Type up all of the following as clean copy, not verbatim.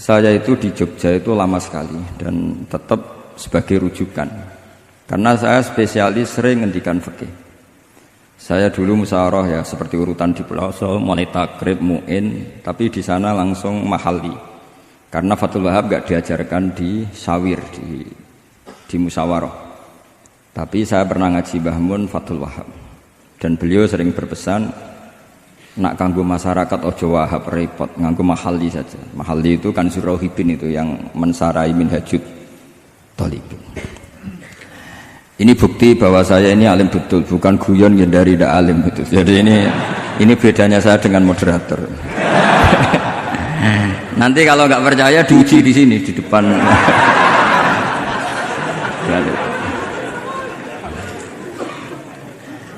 Saya itu di Jogja itu lama sekali dan tetap sebagai rujukan. Karena saya spesialis sering ngendikan fikih. Saya dulu musyawarah ya seperti urutan di Pelosok, mulai takrib, mu'in, tapi di sana langsung mahalli. Karena Fathul Wahab gak diajarkan di sawir, di musyawarah. Tapi saya pernah ngaji Mbah Mun Fathul Wahab. Dan beliau sering berpesan, nak kanggo masyarakat ojo wahab repot, nganggo mahalli saja. Mahalli itu kan Surauhibin itu yang mensarai minhajud thalibin. Ini bukti bahwa saya ini alim betul, bukan guyon yang dari tidak alim betul. Jadi ini bedanya saya dengan moderator. Nanti kalau nggak percaya diuji di sini di depan.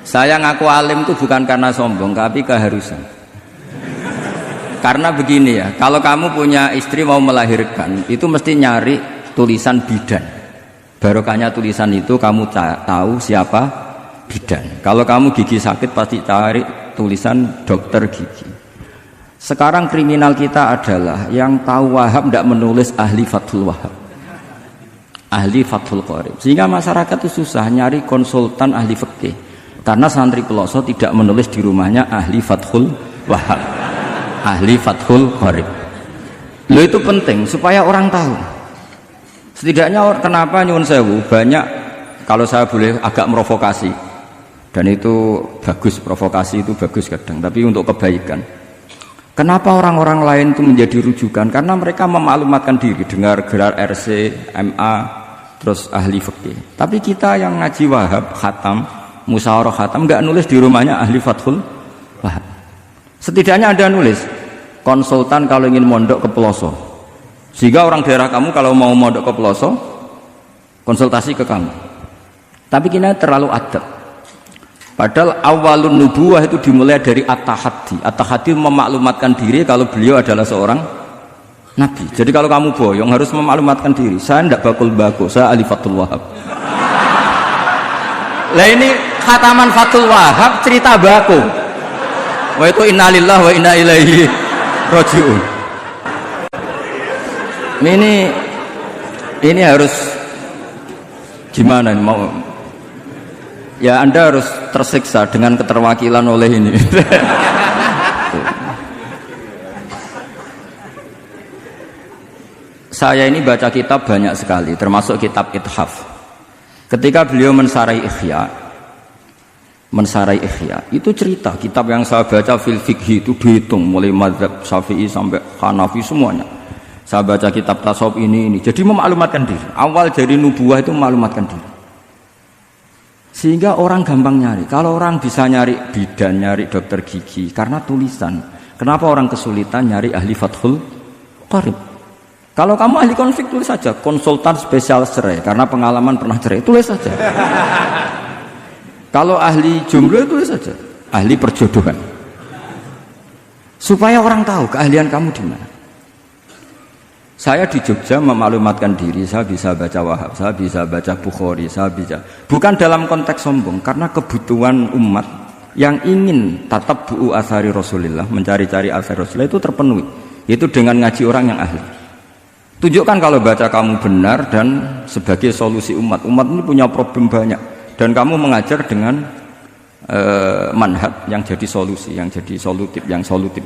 Saya ngaku alim itu bukan karena sombong, tapi keharusan. Karena begini ya, kalau kamu punya istri mau melahirkan, itu mesti nyari tulisan bidan. Barokahnya tulisan itu kamu tahu siapa bidan. Kalau kamu gigi sakit pasti cari tulisan dokter gigi. Sekarang kriminal kita adalah yang tahu Wahab tidak menulis ahli Fathul Wahab, ahli Fathul Qorib. Sehingga masyarakat itu susah nyari konsultan ahli fikih. Karena santri Pelosok tidak menulis di rumahnya ahli Fathul Wahab, ahli Fathul Qorib. Lo itu penting supaya orang tahu. Setidaknya kenapa nyuwun sewu banyak, kalau saya boleh agak merovokasi, dan itu bagus, provokasi itu bagus kadang, tapi untuk kebaikan. Kenapa orang-orang lain itu menjadi rujukan? Karena mereka memaklumatkan diri, dengar gelar RC, MA, terus ahli fikih. Tapi kita yang ngaji Wahab, khatam, musyawarah khatam, nggak nulis di rumahnya ahli Fathul Wahab. Setidaknya ada nulis konsultan kalau ingin mondok ke Pelosok, sehingga orang daerah kamu kalau mau mondok ke Pelosok konsultasi ke kamu. Tapi kita terlalu adab. Padahal awalun nubuwah itu dimulai dari at-tahaddi. At-tahaddi memaklumatkan diri kalau beliau adalah seorang nabi. Jadi kalau kamu boyong harus memaklumatkan diri, saya tidak bakul bako, saya ahli Fathul Wahab. Lah ini khataman Fathul Wahab cerita baku. Wa itu innalillahi wa inna ilaihi rajiun. Ini harus gimana nih mau? Ya Anda harus tersiksa dengan keterwakilan oleh ini. Saya ini baca kitab banyak sekali, termasuk kitab Ithaf. Ketika beliau mensarai Ihya, itu cerita kitab yang saya baca fil fikhi itu dihitung mulai mazhab Syafi'i sampai Hanafi semuanya. Saya baca kitab tasawuf ini. Jadi memaklumatkan diri. Awal dari nubuwah itu memaklumatkan diri. Sehingga orang gampang nyari. Kalau orang bisa nyari bidan, nyari dokter gigi karena tulisan. Kenapa orang kesulitan nyari ahli Fathul Qorib? Kalau kamu ahli konflik tulis saja konsultan spesial cerai karena pengalaman pernah cerai, tulis saja. Kalau ahli jomblo tulis saja ahli perjodohan. Supaya orang tahu keahlian kamu di mana. Saya di Jogja memaklumatkan diri, saya bisa baca Wahab, saya bisa baca Bukhari, saya bisa. Bukan dalam konteks sombong, karena kebutuhan umat yang ingin tatap bu'u asari Rasulullah, mencari-cari asari Rasulullah itu terpenuhi. Itu dengan ngaji orang yang ahli. Tunjukkan kalau baca kamu benar dan sebagai solusi umat. Umat ini punya problem banyak dan kamu mengajar dengan manhaj yang jadi solusi, yang jadi solutif,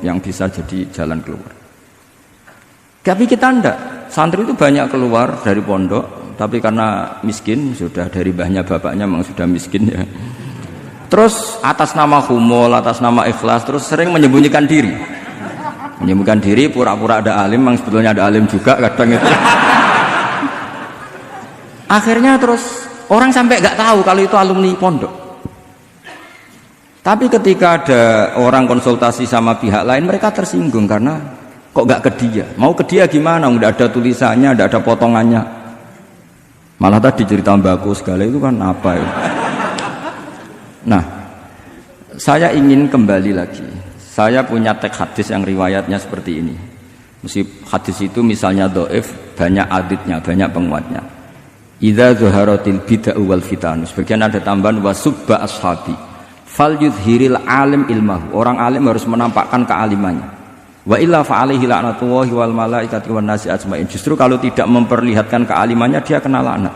yang bisa jadi jalan keluar. Tapi kita enggak. Santri itu banyak keluar dari pondok, tapi karena miskin, sudah dari mbahnya bapaknya memang sudah miskin ya. Terus atas nama humul, atas nama ikhlas, terus sering menyembunyikan diri. Menyembuhkan diri, pura-pura ada alim, memang sebetulnya ada alim juga kadang itu. Akhirnya terus orang sampai nggak tahu kalau itu alumni pondok. Tapi ketika ada orang konsultasi sama pihak lain, mereka tersinggung karena kok nggak ke dia? Mau ke dia gimana? Nggak ada tulisannya, nggak ada potongannya. Malah tadi cerita mbako segala itu kan apa ya? Nah, saya ingin kembali lagi. Saya punya teks hadis yang riwayatnya seperti ini. Mesti hadis itu misalnya dhaif, banyak aditnya, banyak penguatnya. Idza zuharatil bid'ah wal fitan. Sebagian ada tambahan wasubba ashabi. Fal yudhiril alim ilmahu. Orang alim harus menampakkan kealimannya. Wa illa fa'alaihi la'natullahi wal malaikati wan nasi ajmain. Justru kalau tidak memperlihatkan kealimannya dia kena laknat.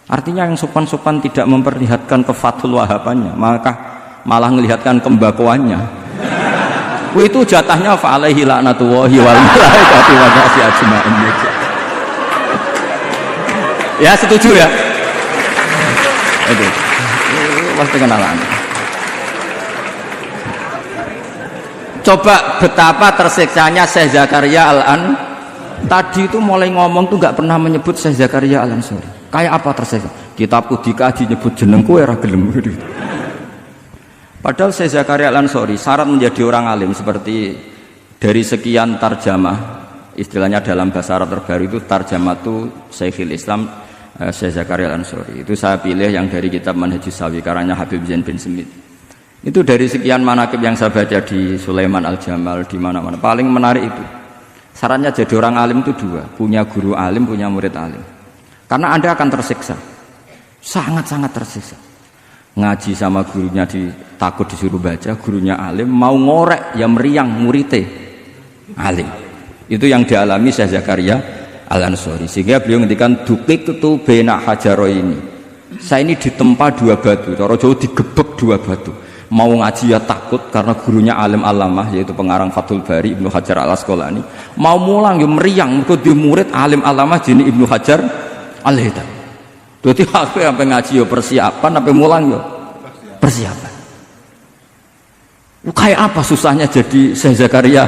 Artinya yang sopan-sopan tidak memperlihatkan kefatul wahabannya, maka malah melihatkan kembakuannya. Itu jatahnya fa'alaihi la'natullahi wal malaikati wan nasi ajmain. Ya setuju ya? Itu pasti kena laknat. Coba betapa tersiksanya Syekh Zakaria Al-An tadi itu mulai ngomong tuh nggak pernah menyebut Syekh Zakaria Al-Ansori. Kayak apa tersiksa? Kitabku dikaji nyebut jenengku era gelem gitu. Padahal Syekh Zakaria Al-Ansori syarat menjadi orang alim seperti dari sekian tarjamah, istilahnya dalam bahasa Arab terbaru itu tarjamah itu Syekhul Islam Syekh Zakaria Al-Ansori. Itu saya pilih yang dari kitab Manhajus Sawi karanya Habib Zain bin Smith. Itu dari sekian manaqib yang saya baca di Sulaiman Al-Jamal di mana-mana paling menarik itu. Syaratnya jadi orang alim itu dua, punya guru alim, punya murid alim. Karena Anda akan tersiksa. Sangat-sangat tersiksa. Ngaji sama gurunya takut disuruh baca, gurunya alim, mau ngorek ya meriang muridnya alim. Itu yang dialami Syekh Zakaria Al-Ansori. Sehingga beliau ngendikan dukik itu bena hajaro ini. Saya ini ditempa dua batu, cara Jawa digebek dua batu. Mau ngaji ya takut karena gurunya alim alamah yaitu pengarang Fathul Bari Ibnu Hajar Al-Asqalani. Mau mulang ya meriang mergo di murid alim alamah jenis Ibnu Hajar Al-Haythami. Dadi aku sampai ngaji ya persiapan, sampai mulang ya persiapan. Kayak apa susahnya jadi Syekh Zakaria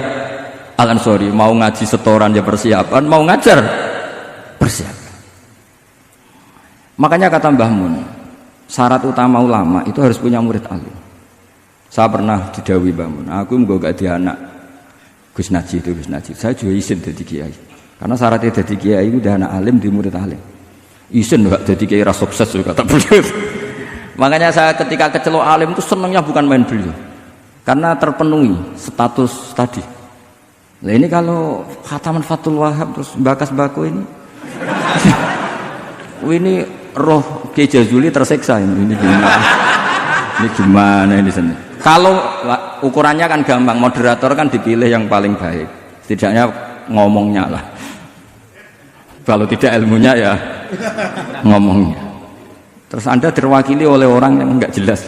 Al-Ansori, mau ngaji setoran ya persiapan, mau ngajar persiapan. Makanya kata Mbah Mun, syarat utama ulama itu harus punya murid alim. Saya pernah didhawuhi Mbah Mun, aku gak ada anak Gus Najih itu Gus Najih. Saya juga izin jadi kiai. Karena syaratnya jadi kiai itu udah anak alim di murid alim. Izin gak jadi kiai ras sukses kata beliau. Makanya saya ketika kecelok alim itu senangnya bukan main beliau. Karena terpenuhi status tadi. Nah ini kalau khataman Fathul Wahab terus bakas baku ini. Ini roh Kiai Jazuli tersiksa ini gimana? Ini gimana ini sini? Kalau ukurannya kan gampang, moderator kan dipilih yang paling baik. Setidaknya ngomongnya lah. Kalau tidak ilmunya ya ngomongnya. Terus Anda terwakili oleh orang yang enggak jelas.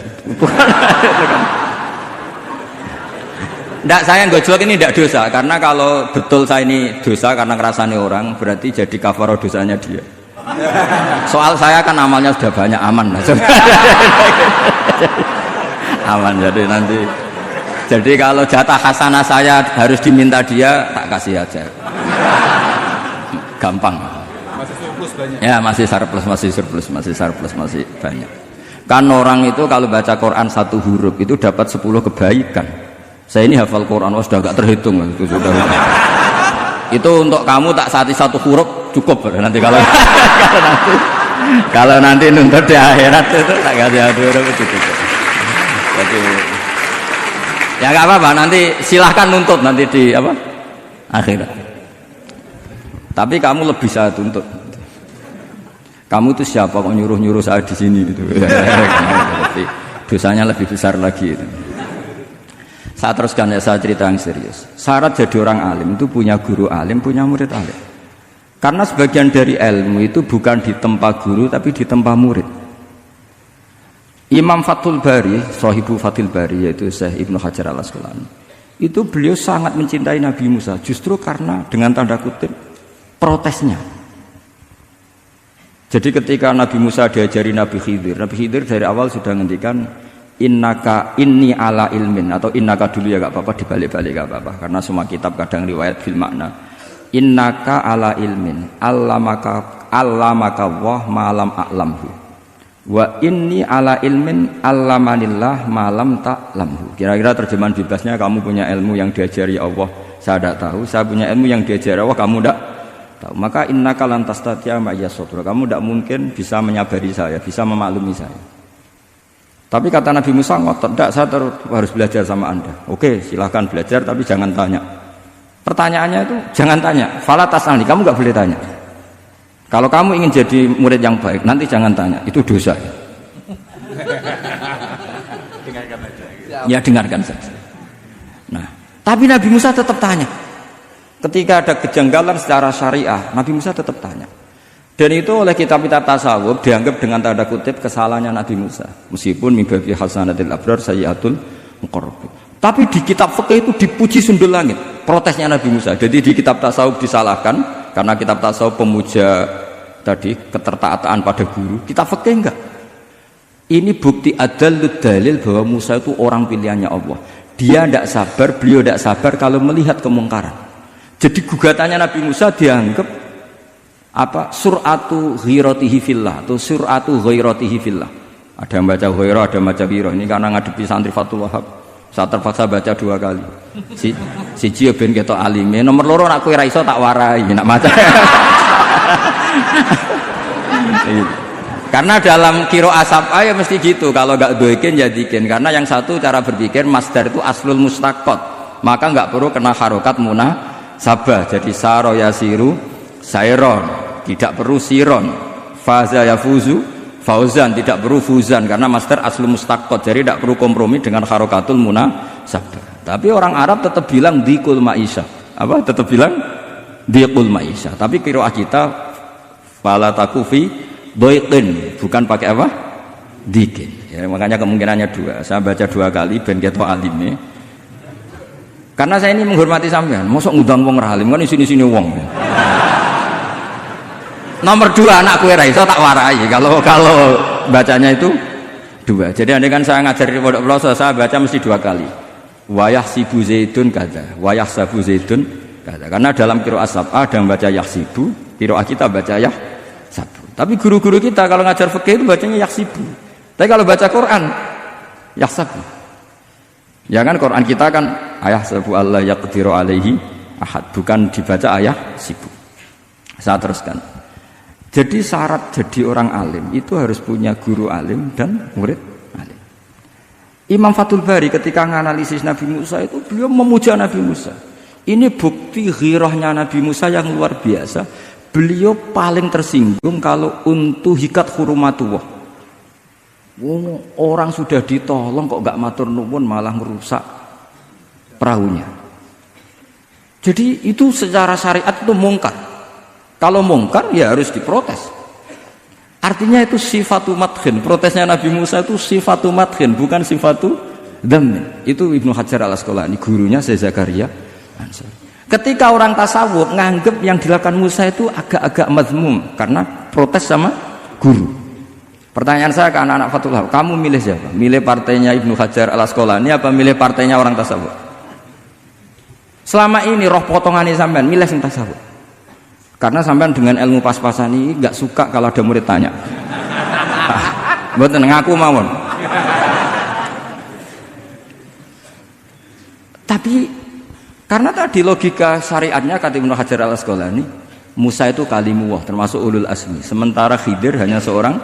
Enggak, saya gojlok ini enggak dosa. Karena kalau betul saya ini dosa karena ngerasani orang, berarti jadi kafarah dosanya dia. Soal saya kan amalnya sudah banyak, aman lah. Aman, jadi nanti jadi kalau jatah hasanah saya harus diminta dia, tak kasih aja. Gampang. Masih surplus banyak. Ya, masih surplus, masih banyak. Kan orang itu kalau baca Quran satu huruf itu dapat 10 kebaikan. Saya ini hafal Quran, sudah agak terhitung itu sudah. Itu untuk kamu tak satu huruf cukup nanti kalau nanti nuntut di akhirat itu tak kasih satu huruf itu cukup. Jadi ya nggak apa-apa, nanti silahkan nuntut nanti di apa akhirat. Tapi kamu lebih saya tuntut. Kamu itu siapa kok nyuruh saya di sini gitu. Jadi dosanya lebih besar lagi. Itu. Saya teruskan ya, saya cerita yang serius. Syarat jadi orang alim itu punya guru alim, punya murid alim. Karena sebagian dari ilmu itu bukan ditempa guru tapi ditempa murid. Imam Fathul Bari, Sahibu Fathul Bari yaitu Syekh Ibnu Hajar Al-Asqalani. Itu beliau sangat mencintai Nabi Musa justru karena dengan tanda kutip protesnya. Jadi ketika Nabi Musa diajari Nabi Khidir dari awal sudah ngendikan innaka inni ala ilmin, atau innaka dulu ya gak apa-apa, dibalik-balik gak apa-apa karena semua kitab kadang riwayat fil makna. Innaka ala ilmin allamaka wah ma'lam a'lamhu wa inni ala ilmin allamanillah ma'lam ta'lamhu. Kira-kira terjemahan bebasnya, kamu punya ilmu yang diajari Allah saya tidak tahu, saya punya ilmu yang diajari Allah kamu tidak tahu, maka innaka lan tastati'a ma'iya sabra, kamu tidak mungkin bisa menyabari saya, bisa memaklumi saya. Tapi kata Nabi Musa, tidak, saya harus belajar sama Anda. Oke, silahkan belajar tapi jangan tanya. Pertanyaannya itu jangan tanya, fala tas'alni, kamu nggak boleh tanya. Kalau kamu ingin jadi murid yang baik, nanti jangan tanya, itu dosa. Ya dengarkan saja. Nah, Tapi Nabi Musa tetap tanya. Ketika ada kejanggalan secara syariah, Nabi Musa tetap tanya. Dan itu oleh kitab-kitab tasawuf dianggap dengan tanda kutip kesalahannya Nabi Musa. Meskipun mimbabi hasanatil abrar sayyatul muqarrabin. Tapi di kitab fikih itu dipuji sundul langit protesnya Nabi Musa. Jadi di kitab tasawuf disalahkan karena kitab tasawuf pemuja tadi ketertaatan pada guru. Kitab fikih enggak. Ini bukti adallud dalil bahwa Musa itu orang pilihannya Allah. Dia tidak sabar, beliau tidak sabar kalau melihat kemungkaran. Jadi gugatannya Nabi Musa dianggap apa? Sur'atu ghiratihi fillah atau sur'atu ghairatihi fillah. Ada yang baca ghairah, ada yang baca ghirah. Ini karena ngadepi santri Fathul Wahab. Saya terpaksa baca 2 kali. Siji ben ketok alime, nomor loro nak kowe ra iso tak warai, nak maca. Karena dalam kiro asap ya mesti gitu, kalau nggak doikin jadikin. Karena yang satu cara berpikir masdar itu aslul mustaqot, maka nggak perlu kena harokat munasabah. Jadi saro yasiru sairon, tidak perlu siron. Faza yafuzu fauzan, tidak perlu fuzan karena masdar aslul mustaqot. Jadi tidak perlu kompromi dengan harokatul munasabah. Tapi orang Arab tetap bilang dikul maisha. Apa? Tetap bilang dikul maisha. Tapi kiro kita fala takufi doiqin, bukan pakai apa? Dikin. Ya, makanya kemungkinannya 2. Saya baca 2 kali ben ketok alime. Karena saya ini menghormati sampean. Mosok ngundang wong ra alim kan isine-isine wong. Nomor 2 anak kowe ra iso tak warai kalau bacanya itu 2. Jadi andai kan saya ngajar di Pondok Pelosok, saya baca mesti 2 kali. Wayah sibu zaidun kada, wayah sabu zaidun kada. Karena dalam qiraat sab'ah ada yang baca yahsibu, qiraat kita baca yahsabu. Tapi guru-guru kita kalau ngajar fikih itu bacanya yahsibu. Tapi kalau baca Quran yahsabu. Ya kan Quran kita kan ayah sabu Allah yaqdiru alaihi ahad, bukan dibaca ayah sibu. Saya teruskan. Jadi syarat jadi orang alim itu harus punya guru alim dan murid alim. Imam Fathul Bari ketika menganalisis Nabi Musa itu beliau memuja Nabi Musa. Ini bukti ghirahnya Nabi Musa yang luar biasa. Beliau paling tersinggung kalau untuhikat hurumatullah. Orang sudah ditolong kok gak matur nuwun malah merusak perahunya. Jadi itu secara syariat itu mungkar. Kalau mungkar ya harus diprotes. Artinya itu sifatu madkhin. Protesnya Nabi Musa itu sifatu madkhin, bukan sifatu dhammin. Itu Ibnu Hajar al-Asqalani, gurunya Syekh Zakaria Ansari. Ketika orang tasawuf nganggep yang dilakukan Musa itu agak-agak mazmum karena protes sama guru. Pertanyaan saya ke anak-anak Fathul Wahab, kamu milih siapa? Milih partainya Ibnu Hajar al-Asqalani apa milih partainya orang tasawuf? Selama ini roh potongannya sampean milih sing tasawuf. Karena sampean dengan ilmu pas-pasan ini nggak suka kalau ada murid tanya. Mboten ngaku mawon. Tapi karena tadi logika syariatnya kata Ibnu Hajar al-Asqalani, Musa itu kalimullah termasuk ulul azmi, sementara Khidir hanya seorang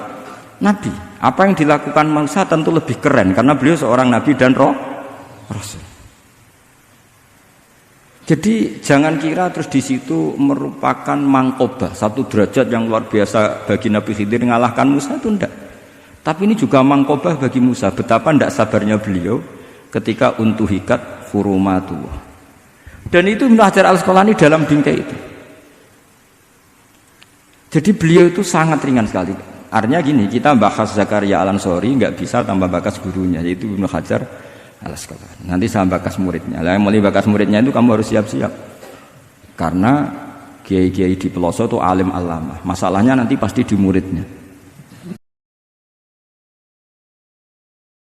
nabi. Apa yang dilakukan Musa tentu lebih keren karena beliau seorang nabi dan rasul. Jadi jangan kira terus di situ merupakan mangkobah, satu derajat yang luar biasa bagi Nabi Khidir mengalahkan Musa itu enggak. Tapi ini juga mangkobah bagi Musa, betapa enggak sabarnya beliau ketika untuhikat hurumatullah. Dan itu Ibnu Hajar al-Asqalani dalam bingkai itu. Jadi beliau itu sangat ringan sekali. Artinya gini, kita bahas Zakaria al-Ansori enggak bisa tanpa bakas gurunya, yaitu Ibnu Hajar al-Asqalani. Nanti saya bakas muridnya. Lah mulai bakas muridnya itu kamu harus siap-siap. Karena kiai-kiai di pelosok itu alim alama. Masalahnya nanti pasti di muridnya.